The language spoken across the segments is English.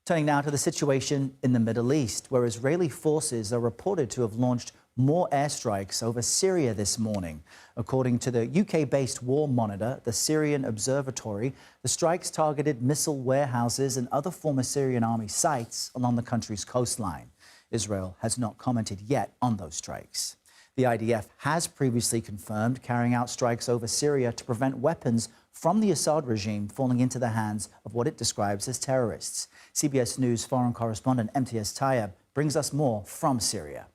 Turning now to the situation in the Middle East, where Israeli forces are reported to have launched more airstrikes over Syria this morning. According to the UK-based war monitor, the Syrian Observatory, the strikes targeted missile warehouses and other former Syrian army sites along the country's coastline. Israel has not commented yet on those strikes. The IDF has previously confirmed carrying out strikes over Syria to prevent weapons from the Assad regime falling into the hands of what it describes as terrorists. CBS News foreign correspondent Imtiaz Tyab brings us more from Syria.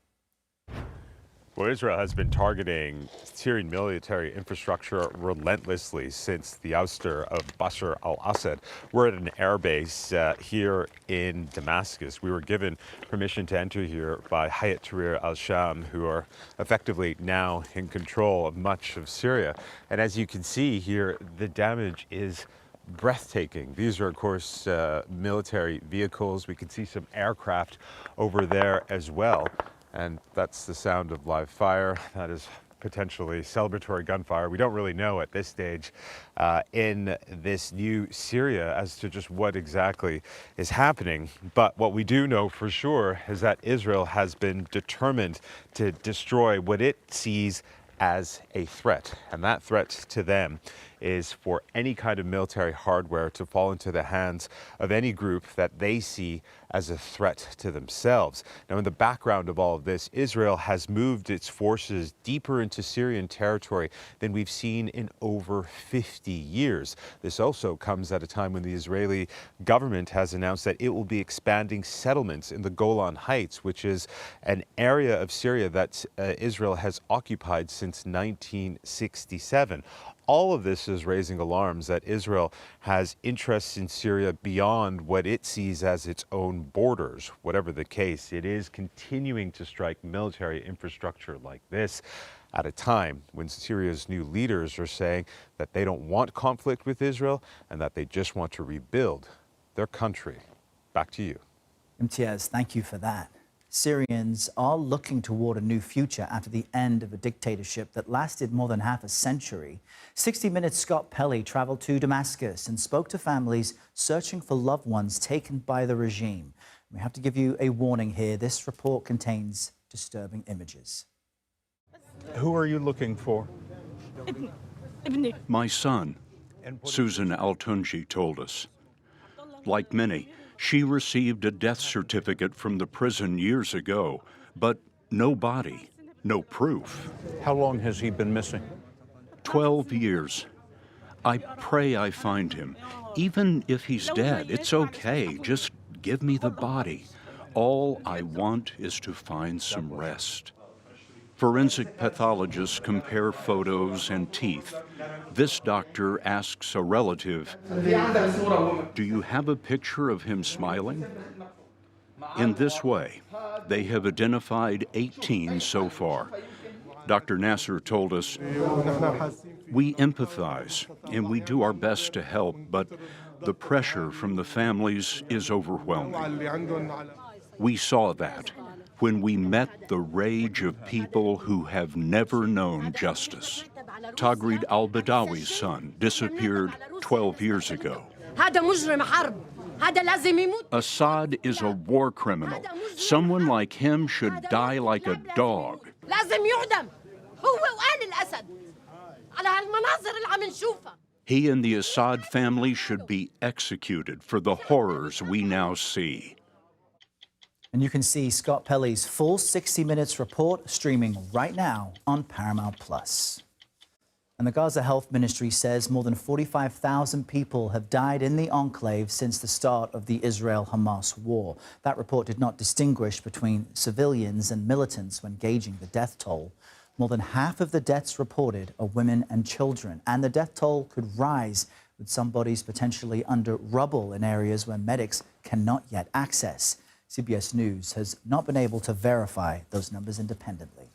Well, Israel has been targeting Syrian military infrastructure relentlessly since the ouster of Bashar al-Assad. We're at an airbase here in Damascus. We were given permission to enter here by Hayat Tahrir al-Sham, who are effectively now in control of much of Syria. And as you can see here, the damage is breathtaking. These are, of course, military vehicles. We can see some aircraft over there as well. And that's the sound of live fire. That is potentially celebratory gunfire. We don't really know at this stage in this new Syria as to just what exactly is happening. But what we do know for sure is that Israel has been determined to destroy what it sees as a threat. And that threat to them is for any kind of military hardware to fall into the hands of any group that they see as a threat to themselves. Now, in the background of all of this, Israel has moved its forces deeper into Syrian territory than we've seen in over 50 years. This also comes at a time when the Israeli government has announced that it will be expanding settlements in the Golan Heights, which is an area of Syria that Israel has occupied since 1967. All of this is raising alarms that Israel has interests in Syria beyond what it sees as its own borders. Whatever the case, it is continuing to strike military infrastructure like this at a time when Syria's new leaders are saying that they don't want conflict with Israel and that they just want to rebuild their country. Back to you. Imtiaz, thank you for that. Syrians are looking toward a new future after the end of a dictatorship that lasted more than half a century. 60 Minutes' Scott Pelley traveled to Damascus and spoke to families searching for loved ones taken by the regime. We have to give you a warning here. This report contains disturbing images. Who are you looking for? My son, Susan Al-Tunji told us. Like many, she received a death certificate from the prison years ago, but no body, no proof. How long has he been missing? 12 years. I pray I find him. Even if he's dead, it's okay. Just give me the body. All I want is to find some rest. Forensic pathologists compare photos and teeth. This doctor asks a relative, "Do you have a picture of him smiling?" In this way, they have identified 18 so far. Dr. Nasser told us, "We empathize and we do our best to help, but the pressure from the families is overwhelming." We saw that when we met the rage of people who have never known justice. Taghreed al-Badawi's son disappeared 12 years ago. Assad is a war criminal. Someone like him should die like a dog. He and the Assad family should be executed for the horrors we now see. And you can see Scott Pelley's full 60 Minutes report streaming right now on Paramount+. And the Gaza Health Ministry says more than 45,000 people have died in the enclave since the start of the Israel-Hamas war. That report did not distinguish between civilians and militants when gauging the death toll. More than half of the deaths reported are women and children, and the death toll could rise with some bodies potentially under rubble in areas where medics cannot yet access. CBS News has not been able to verify those numbers independently.